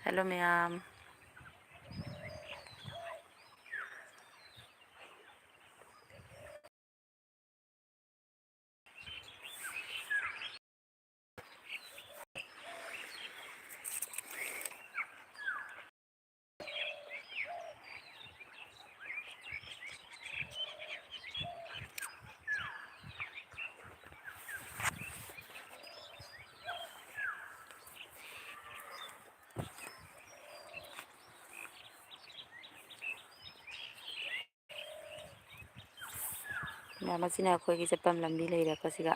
Hello ꯃꯌꯥꯝ. ꯃꯁꯤꯅ ꯑꯩꯈꯣꯏꯒꯤ ꯆꯠꯐꯝ ꯂꯝꯕꯤ ꯂꯩꯔꯛꯄꯁꯤꯒ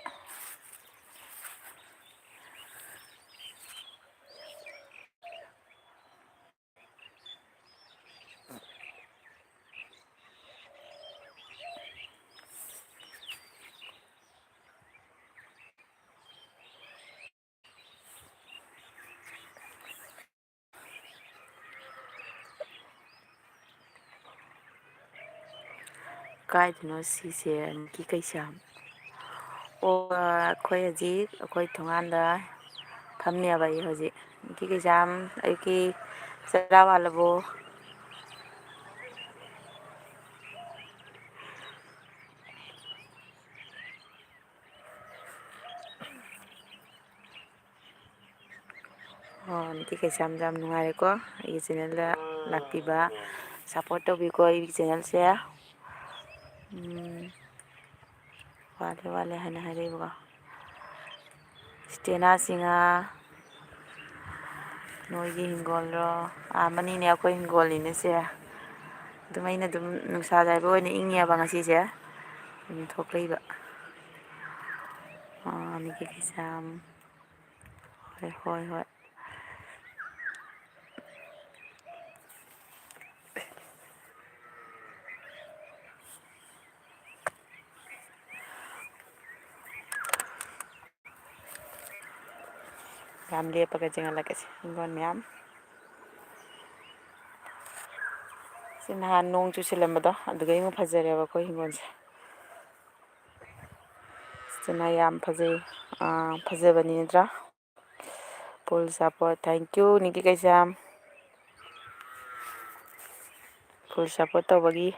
ꯀꯥꯏꯗꯅꯣ ꯁꯤꯁꯦ ꯅꯨꯄꯤ ꯀꯩꯁꯥꯝ ꯑꯣ ꯑꯩꯈꯣꯏ ꯍꯧꯖꯤꯛ ꯑꯩꯈꯣꯏ ꯊꯣꯡꯒꯥꯟꯗ ꯐꯝꯃꯤꯕ ꯑꯩ ꯍꯧꯖꯤꯛ ꯅꯨꯄꯤ ꯀꯩꯁꯥꯝ ꯑꯌꯨꯛꯀꯤ ꯆꯔꯥ ꯋꯥꯜꯂꯕꯣ? ꯑꯣ ꯅꯨꯄꯤ ꯀꯩꯁꯥꯝ ꯌꯥꯝ ꯅꯨꯡꯉꯥꯏꯔꯦꯀꯣ ꯑꯩꯒꯤ ꯆꯦꯅꯦꯜꯗ ꯂꯥꯛꯄꯤꯕ ꯁꯞꯄꯣꯔꯠ ꯇꯧꯕꯤꯀꯣ ꯑꯩꯒꯤ ꯆꯦꯅꯦꯜꯁꯦ꯫ ꯋꯥꯠꯂꯦ ꯋꯥꯠꯂꯦ ꯍꯥꯏꯅ ꯍꯥꯏꯔꯛꯏꯕꯀꯣ ꯏꯁꯇꯦꯅꯥ ꯆꯤꯡꯉꯥ ꯅꯣꯏꯒꯤ ꯍꯤꯡꯒꯣꯜꯔꯣ? ꯃꯅꯤꯡꯅꯦ ꯑꯩꯈꯣꯏ ꯍꯤꯡꯒꯣꯜꯅꯤꯅꯦꯁꯦ꯫ ꯑꯗꯨꯝ ꯑꯩꯅ ꯑꯗꯨꯝ ꯅꯨꯡꯁꯥ ꯌꯥꯏꯕ ꯑꯣꯏꯅ ꯏꯪꯉꯦꯕ ꯉꯁꯤꯁꯦ ꯑꯗꯨꯝ ꯊꯣꯛꯂꯛꯏꯕ꯫ ꯅꯨꯄꯤ ꯀꯩꯁꯥꯝ ꯍꯣꯏ ꯍꯣꯏ ꯍꯣꯏ ꯌꯥꯝ ꯂꯦꯞꯄꯒ ꯆꯦꯡꯍꯜꯂꯛꯀꯦꯁꯦ ꯍꯤꯡꯒꯣꯜ ꯃꯌꯥꯝ ꯁꯤ ꯅꯍꯥꯟ ꯅꯣꯡ ꯆꯨꯁꯤꯜꯂꯝꯕꯗꯣ ꯑꯗꯨꯗꯩ ꯑꯃꯨꯛ ꯐꯖꯔꯦꯕ ꯑꯩꯈꯣꯏ ꯍꯤꯡꯒꯣꯜꯁꯦ꯫ ꯁꯤꯅ ꯌꯥꯝ ꯐꯖꯩ ꯐꯖꯕꯅꯤ ꯅꯠꯇ꯭ꯔꯥ? ꯐꯨꯜ ꯁꯄꯣꯔꯠ ꯊꯦꯡꯀ꯭ꯌꯨ ꯅꯤꯀꯤ ꯀꯩꯁꯥꯝ ꯐꯨꯜ ꯁꯞꯄꯣꯔꯠ ꯇꯧꯕꯒꯤ꯫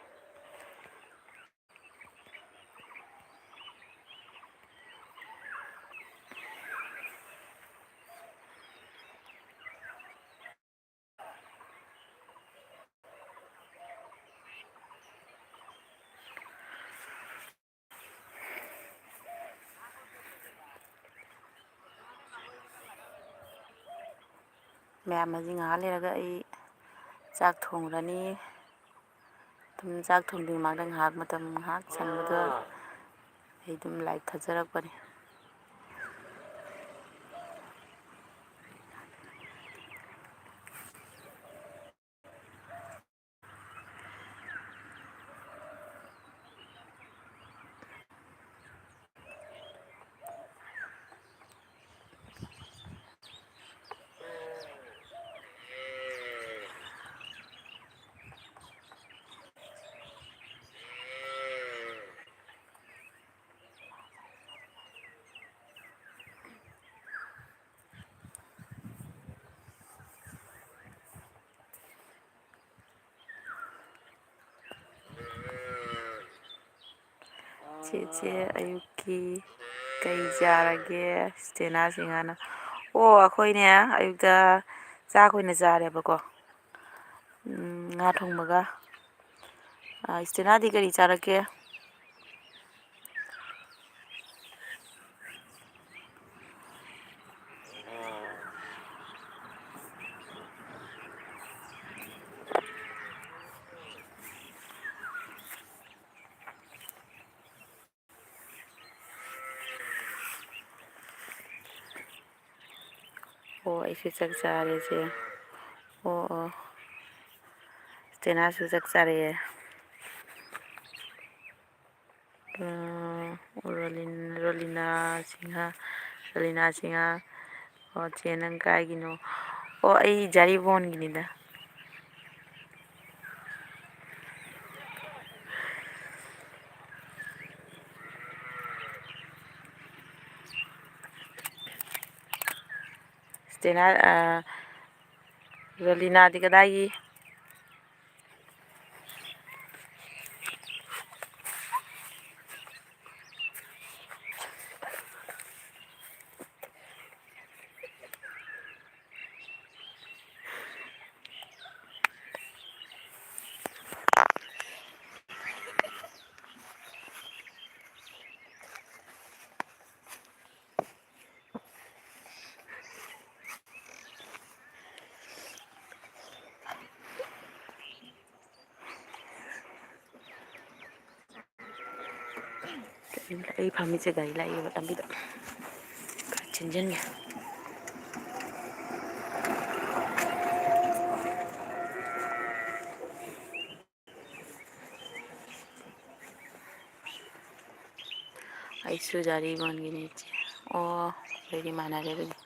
ꯃꯌꯥꯝ ꯍꯧꯖꯤꯛ ꯉꯥꯏꯍꯥꯛ ꯂꯩꯔꯒ ꯑꯩ ꯆꯥꯛ ꯊꯣꯡꯉꯨꯔꯅꯤ꯫ ꯑꯗꯨꯝ ꯆꯥꯛ ꯊꯣꯡꯗ꯭ꯔꯤ ꯃꯃꯥꯡꯗ ꯉꯥꯏꯍꯥꯛ ꯃꯇꯝ ꯉꯥꯏꯍꯥꯛ ꯁꯪꯕꯗ ꯑꯩ ꯑꯗꯨꯝ ꯂꯥꯏꯛ ꯊꯥꯖꯔꯛꯄꯅꯤ꯫ ꯆꯦꯆꯦ ꯑꯌꯨꯛꯀꯤ ꯀꯩ ꯆꯥꯔꯒꯦ? ꯏꯁꯇꯦꯅꯥ ꯆꯤꯡꯉꯥꯅ ꯑꯣ ꯑꯩꯈꯣꯏꯅꯦ ꯑꯌꯨꯛꯇ ꯆꯥꯛ ꯑꯣꯏꯅ ꯆꯥꯔꯦꯕꯀꯣ ꯉꯥ ꯊꯣꯡꯕꯒ꯫ ꯏꯁꯇꯦꯅꯥꯗꯤ ꯀꯔꯤ ꯆꯥꯔꯛꯀꯦ? ꯑꯣ ꯑꯩꯁꯨ ꯆꯥꯛ ꯆꯥꯔꯦꯁꯦ꯫ ꯑꯣ ꯑꯣ ꯏꯁꯇꯦꯅꯥꯁꯨ ꯆꯥꯛ ꯆꯥꯔꯛꯑꯦ꯫ ꯔꯣꯂꯤꯅꯥ ꯁꯤꯡꯍꯥ ꯑꯣ ꯆꯦ ꯅꯪ ꯀꯥꯏꯒꯤꯅꯣ? ꯑꯣ ꯑꯩ ꯖꯤꯔꯤꯕꯥꯝꯒꯤꯅꯤꯗ꯫ ꯏꯁꯇꯦꯅꯥ ꯔꯣꯂꯤꯅꯥꯗꯤ ꯀꯗꯥꯏꯒꯤ ꯑꯩ ꯐꯝꯃꯤꯁꯦ ꯒꯥꯔꯤ ꯂꯥꯛꯏꯕ ꯂꯝꯕꯤꯗ ꯈꯔ ꯆꯦꯟꯁꯤꯟꯒꯦ ꯑꯩꯁꯨ ꯖꯥꯔꯤ ꯃꯥꯟꯒꯤꯅꯤ ꯏꯆꯦ ꯑꯣ ꯑꯩꯗꯤ ꯃꯥꯟꯅꯔꯦ ꯑꯗꯨꯗꯤ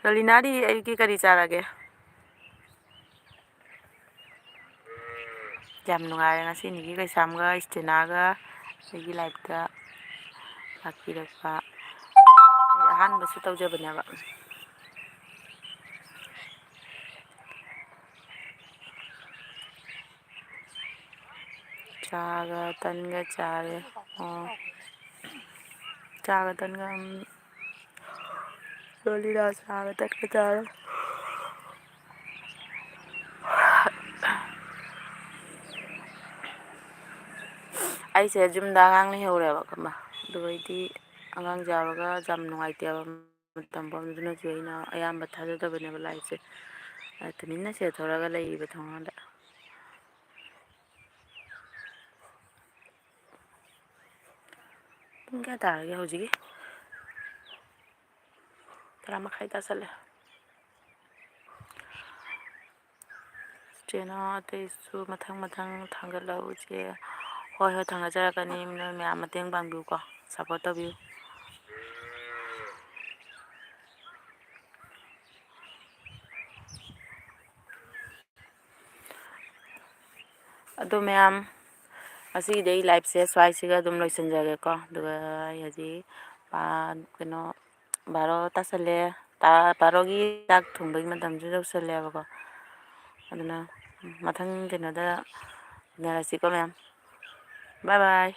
ꯔꯣꯂꯤꯅꯥꯗꯤ ꯑꯌꯨꯛꯀꯤ ꯀꯔꯤ ꯆꯥꯔꯒꯦ ꯌꯥꯝ ꯅꯨꯡꯉꯥꯏꯔꯦ ꯉꯁꯤ ꯅꯤꯀꯤ ꯀꯩꯁꯥꯝꯒ ꯏꯁꯇꯦꯅꯥꯒ ꯑꯩꯒꯤ ꯂꯥꯏꯐꯇ ꯂꯥꯛꯄꯤꯔꯛꯄ ꯑꯩ ꯑꯍꯥꯟꯕꯁꯨ ꯇꯧꯖꯕꯅꯦꯕ ꯆꯥꯒ ꯇꯟꯒ ꯆꯥꯔꯦ ꯑꯣ ꯆꯥꯒ ꯇꯟꯒ ꯔꯣꯂꯤꯅꯥ ꯆꯥꯒ ꯇꯟꯒ ꯆꯥꯔꯦ ꯑꯩꯁꯦ ꯌꯨꯝꯗ ꯑꯉꯥꯡ ꯂꯩꯍꯧꯔꯦꯕ ꯈꯪꯕ ꯑꯗꯨꯒꯩꯗꯤ ꯑꯉꯥꯡꯁꯦ ꯌꯥꯎꯔꯒ ꯌꯥꯝ ꯅꯨꯡꯉꯥꯏꯇꯦꯕ ꯃꯇꯝ ꯑꯗꯨꯅꯁꯨ ꯑꯩꯅ ꯑꯌꯥꯝꯕ ꯊꯥꯖꯗꯕꯅꯦꯕ ꯂꯥꯏꯐꯁꯦ ꯇꯨꯃꯤꯟꯅ ꯆꯦꯟꯊꯣꯔꯒ ꯂꯩꯔꯤꯕ ꯊꯣꯡꯒꯥꯟꯗ ꯄꯨꯡ ꯀꯌꯥ ꯇꯥꯔꯒꯦ ꯍꯧꯖꯤꯛꯀꯤ 11:30 ꯇꯥꯁꯜꯂꯦ ꯏꯆꯦꯅ ꯑꯇꯩꯁꯨ ꯃꯊꯪ ꯃꯊꯪ ꯊꯥꯡꯒꯠꯂꯛꯎ ꯏꯆꯦ ꯍꯣꯏ ꯍꯣꯏ ꯊꯥꯡꯒꯠꯆꯔꯛꯀꯅꯤ ꯅꯣꯏ ꯃꯌꯥꯝ ꯃꯇꯦꯡ ꯄꯥꯡꯕꯤꯌꯨꯀꯣ ꯁꯞꯄꯣꯔꯠ ꯇꯧꯕꯤꯌꯨ ꯑꯗꯣ ꯃꯌꯥꯝ ꯉꯁꯤꯒꯤꯗꯤ ꯑꯩ ꯂꯥꯏꯐꯁꯦ ꯁ꯭ꯋꯥꯏꯁꯤꯒ ꯑꯗꯨꯝ ꯂꯣꯏꯁꯤꯟꯖꯔꯒꯦꯀꯣ ꯑꯗꯨꯒ ꯑꯩ ꯍꯧꯖꯤꯛ ꯀꯩꯅꯣ 12 ꯇꯥꯁꯜꯂꯦ ꯕꯥꯔꯣꯒꯤ ꯆꯥꯛ ꯊꯣꯡꯕꯒꯤ ꯃꯇꯝꯁꯨ ꯌꯧꯁꯜꯂꯦꯕꯀꯣ ꯑꯗꯨꯅ ꯃꯊꯪ ꯀꯩꯅꯣꯗ ꯎꯅꯔꯁꯤꯀꯣ ꯃꯌꯥꯝ ꯕꯥꯏ ꯕꯥꯏ